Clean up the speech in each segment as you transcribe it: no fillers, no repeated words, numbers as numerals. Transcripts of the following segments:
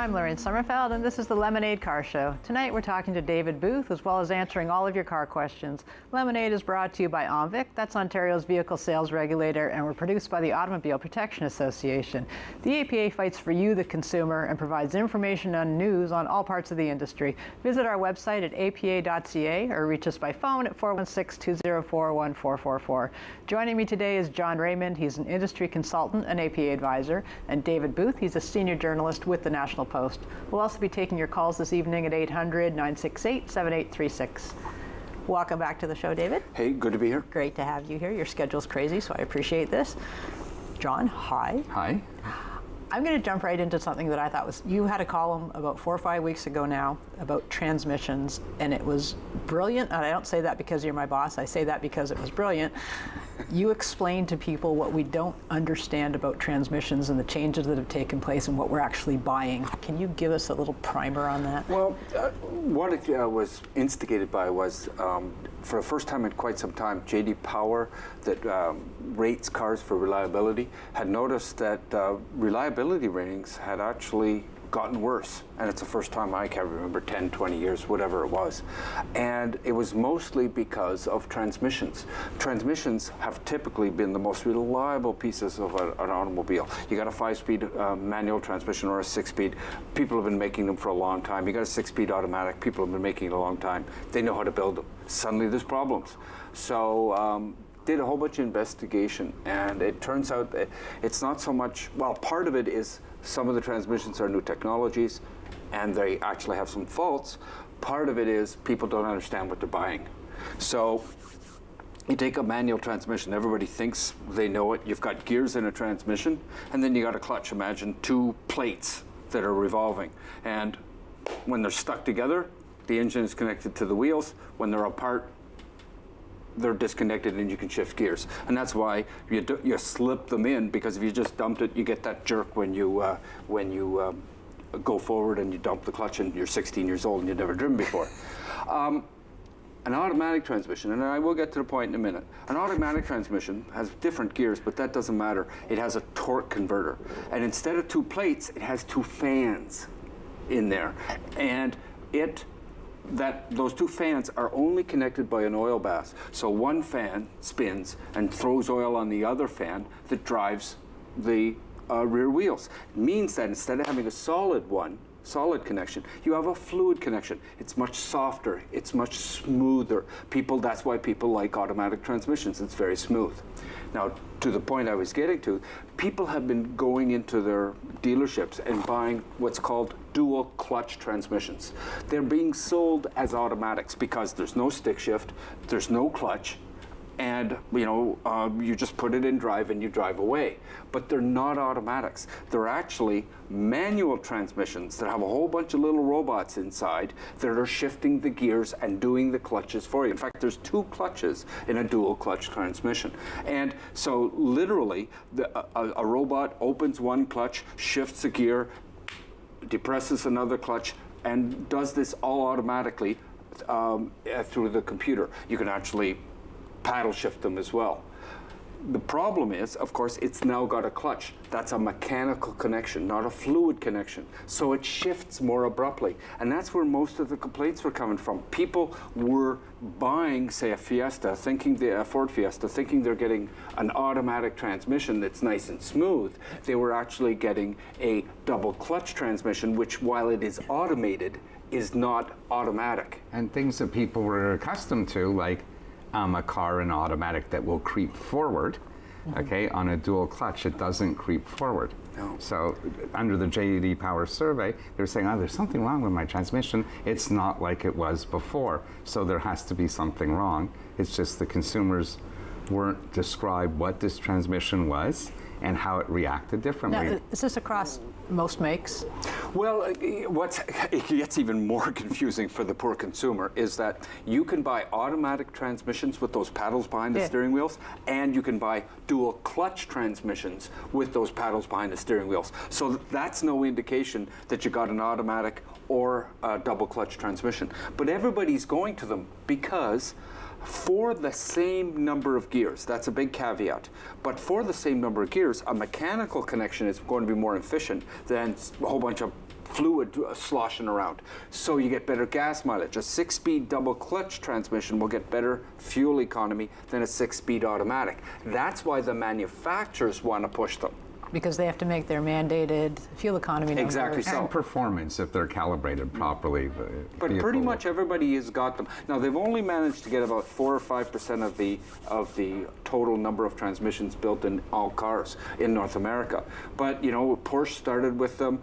I'm Lorraine Sommerfeld, and this is the Lemonade Car Show. Tonight we're talking to David Booth, as well as answering all of your car questions. Lemonade is brought to you by OMVIC, that's Ontario's vehicle sales regulator, and we're produced by the Automobile Protection Association. The APA fights for you, the consumer, and provides information and news on all parts of the industry. Visit our website at apa.ca or reach us by phone at 416-204-1444. Joining me today is John Raymond. He's an industry consultant and APA advisor, and David Booth, he's a senior journalist with the National Post. We'll also be taking your calls this evening at 800-968-7836. Welcome back to the show, David. Hey, good to be here. Great to have you here. Your schedule's crazy, so I appreciate this. John, hi. Hi. I'm going to jump right into something that I thought was, you had a column about 4 or 5 weeks ago now about transmissions, and it was brilliant. And I don't say that because you're my boss. I say that because it was brilliant. You explained to people what we don't understand about transmissions and the changes that have taken place and what we're actually buying. Can you give us a little primer on that? Well, what it was instigated by was, for the first time in quite some time, J.D. Power, that rates cars for reliability, had noticed that reliability ratings had actually gotten worse. And it's the first time I can remember, 10, 20 years, whatever it was. And it was mostly because of transmissions. Transmissions have typically been the most reliable pieces of an automobile. You got a 5-speed manual transmission or a 6-speed. People have been making them for a long time. You got a 6-speed automatic. People have been making it a long time. They know how to build them. Suddenly there's problems. So did a whole bunch of investigation, and it turns out that it's not so much, well, part of it is some of the transmissions are new technologies and they actually have some faults. Part of it is people don't understand what they're buying. So you take a manual transmission, everybody thinks they know it. You've got gears in a transmission, and then you got a clutch. Imagine 2 plates that are revolving, and when they're stuck together, the engine is connected to the wheels. When they're apart, they're disconnected and you can shift gears. And that's why you slip them in, because if you just dumped it, you get that jerk when you go forward and you dump the clutch and you're 16 years old and you've never driven before. An automatic transmission, and I will get to the point in a minute, an automatic transmission has different gears, but that doesn't matter. It has a torque converter. And instead of 2 plates, it has 2 fans in there. And those 2 fans are only connected by an oil bath. So one fan spins and throws oil on the other fan that drives the rear wheels. It means that instead of having a solid connection, you have a fluid connection. It's much softer, it's much smoother. That's why people like automatic transmissions. It's very smooth. Now, to the point I was getting to, people have been going into their dealerships and buying what's called dual clutch transmissions. They're being sold as automatics because there's no stick shift, there's no clutch, and you just put it in drive and you drive away. But they're not automatics. They're actually manual transmissions that have a whole bunch of little robots inside that are shifting the gears and doing the clutches for you. In fact, there's 2 clutches in a dual clutch transmission. And so literally, a robot opens one clutch, shifts a gear, depresses another clutch, and does this all automatically through the computer. You can actually paddle shift them as well. The problem is, of course, it's now got a clutch. That's a mechanical connection, not a fluid connection. So it shifts more abruptly. And that's where most of the complaints were coming from. People were buying, say, a Ford Fiesta, thinking they're getting an automatic transmission that's nice and smooth. They were actually getting a double clutch transmission, which, while it is automated, is not automatic. And things that people were accustomed to, like a car, an automatic that will creep forward, okay, on a dual clutch, it doesn't creep forward. No. So under the J.D. Power survey, they're saying, there's something wrong with my transmission. It's not like it was before, so there has to be something wrong. It's just the consumers weren't described what this transmission was and how it reacted differently. Now, is this across most makes? Well, it gets even more confusing for the poor consumer is that you can buy automatic transmissions with those paddles behind the steering wheels, and you can buy dual clutch transmissions with those paddles behind the steering wheels. So that's no indication that you got an automatic or a double clutch transmission. But everybody's going to them because for the same number of gears, that's a big caveat, but for the same number of gears, a mechanical connection is going to be more efficient than a whole bunch of fluid sloshing around. So you get better gas mileage. A 6-speed double clutch transmission will get better fuel economy than a 6-speed automatic. That's why the manufacturers want to push them. Because they have to make their mandated fuel economy numbers. Exactly so. And performance, if they're calibrated properly. But pretty much everybody has got them. Now they've only managed to get about 4 or 5% of the total number of transmissions built in all cars in North America. But you know, Porsche started with them.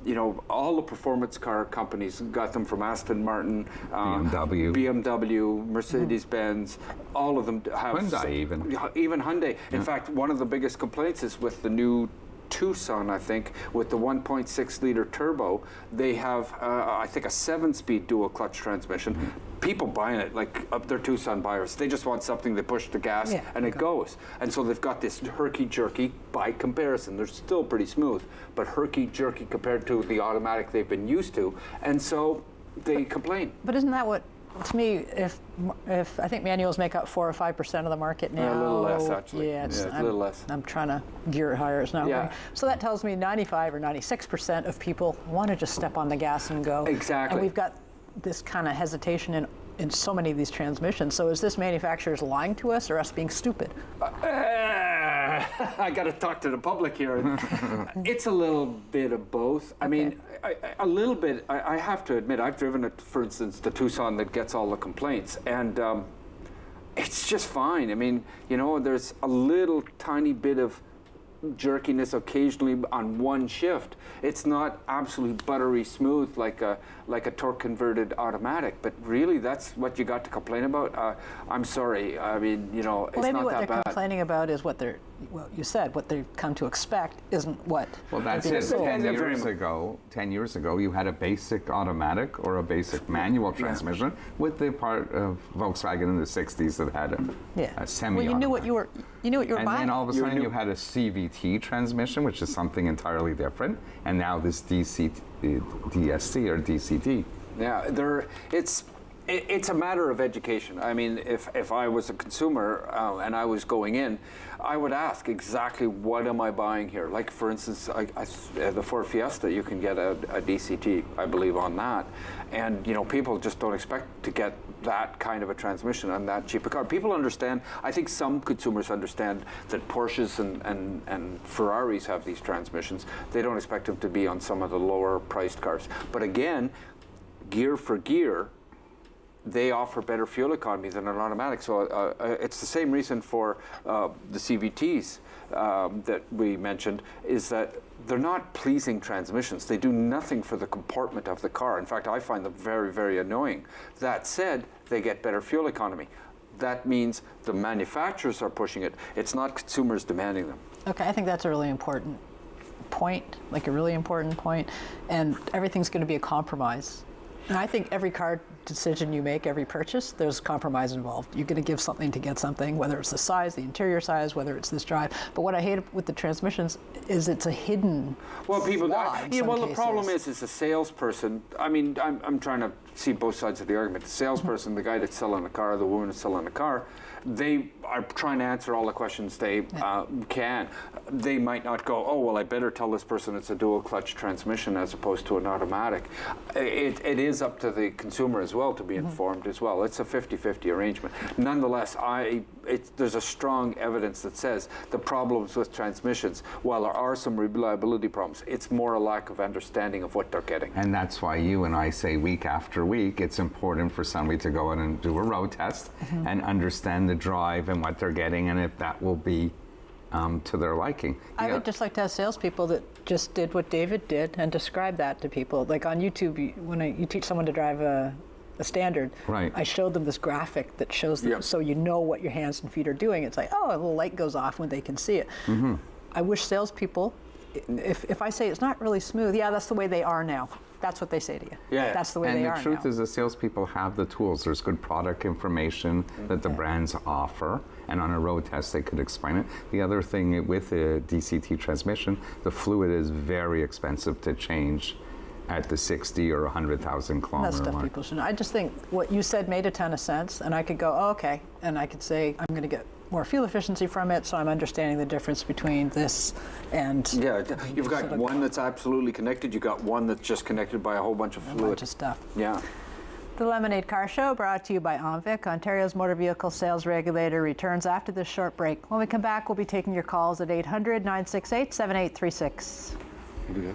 You know, all the performance car companies got them from Aston Martin, BMW, Mercedes-Benz, all of them have. Hyundai even Hyundai. In fact, one of the biggest complaints is with the new Tucson, I think, with the 1.6 liter turbo. They have, I think, a 7-speed dual clutch transmission. People buying it, like they're Tucson buyers, they just want something they push the gas and it goes. And so they've got this herky-jerky, by comparison, they're still pretty smooth, but herky-jerky compared to the automatic they've been used to. And so they complain. But isn't that what, to me, if I think manuals make up 4 or 5% of the market now. A little less, actually. Yeah, It's a little less. I'm trying to gear it higher. It's not working. So that tells me 95 or 96% of people want to just step on the gas and go. Exactly. And we've got this kind of hesitation in so many of these transmissions. So is this manufacturers lying to us or us being stupid? I got to talk to the public here. It's a little bit of both. I mean, a little bit. I have to admit, I've driven it, for instance, the Tucson that gets all the complaints, and it's just fine. I mean, you know, there's a little tiny bit of jerkiness occasionally on one shift. It's not absolutely buttery smooth like a torque converted automatic, but really that's what you got to complain about. I'm sorry. I mean, you know, it's not that bad. Maybe what they're complaining about is what they're, well, you said what they've come to expect isn't what. Well, that's it. 10 years ago, you had a basic automatic or a basic manual transmission with the part of Volkswagen in the 60s that had a semi-automatic. Well, you knew what you were and buying. then all of a sudden you had a CVT transmission, which is something entirely different, and now this DSC or DCT. Yeah, it's a matter of education. I mean, if I was a consumer and I was going in, I would ask exactly what am I buying here. Like, for instance, the Ford Fiesta, you can get a DCT, I believe, on that. And, you know, people just don't expect to get that kind of a transmission on that cheap a car. People understand, I think some consumers understand that Porsches and Ferraris have these transmissions. They don't expect them to be on some of the lower priced cars. But again, gear for gear, they offer better fuel economy than an automatic. So it's the same reason for the CVTs that we mentioned, is that they're not pleasing transmissions. They do nothing for the comportment of the car. In fact, I find them very, very annoying. That said, they get better fuel economy. That means the manufacturers are pushing it. It's not consumers demanding them. Okay, I think that's a really important point, like a really important point, and everything's going to be a compromise. And I think every car decision you make, every purchase, there's compromise involved. You're going to give something to get something, whether it's the size, the interior size, whether it's this drive. But what I hate with the transmissions is it's a hidden well, people. flaw in some the cases. problem is, as a salesperson, I mean, I'm trying to see both sides of the argument. The salesperson, the guy that's selling the car, the woman that's selling the car, they are trying to answer all the questions they can. They might not go, oh, well, I better tell this person it's a dual clutch transmission as opposed to an automatic. It is up to the consumer as well to be informed as well. It's a 50-50 arrangement. Nonetheless, there's a strong evidence that says the problems with transmissions, while there are some reliability problems, it's more a lack of understanding of what they're getting. And that's why you and I say week after week, it's important for somebody to go in and do a road test and understand the drive and what they're getting, and if that will be to their liking. I would just like to have salespeople that just did what David did and describe that to people. Like on YouTube, when you teach someone to drive a standard, right. I showed them this graphic that shows them, so you know what your hands and feet are doing. It's like, oh, a little light goes off when they can see it. I wish salespeople, if I say it's not really smooth, yeah, that's the way they are now. That's what they say to you. Yeah. That's the way they are now. And the truth is the salespeople have the tools. There's good product information that the brands offer, and on a road test they could explain it. The other thing with a DCT transmission, the fluid is very expensive to change at the 60 or 100,000 That's kilometer stuff mark. people should know. I just think what you said made a ton of sense, and I could go, oh, okay, and I could say I'm going to get more fuel efficiency from it, so I'm understanding the difference between this and Yeah, you've got one that's absolutely connected. You've got one that's just connected by a whole bunch of a fluid. bunch of stuff. Yeah. The Lemonade Car Show, brought to you by OMVIC, Ontario's motor vehicle sales regulator, returns after this short break. When we come back, we'll be taking your calls at 800-968-7836. Here we go.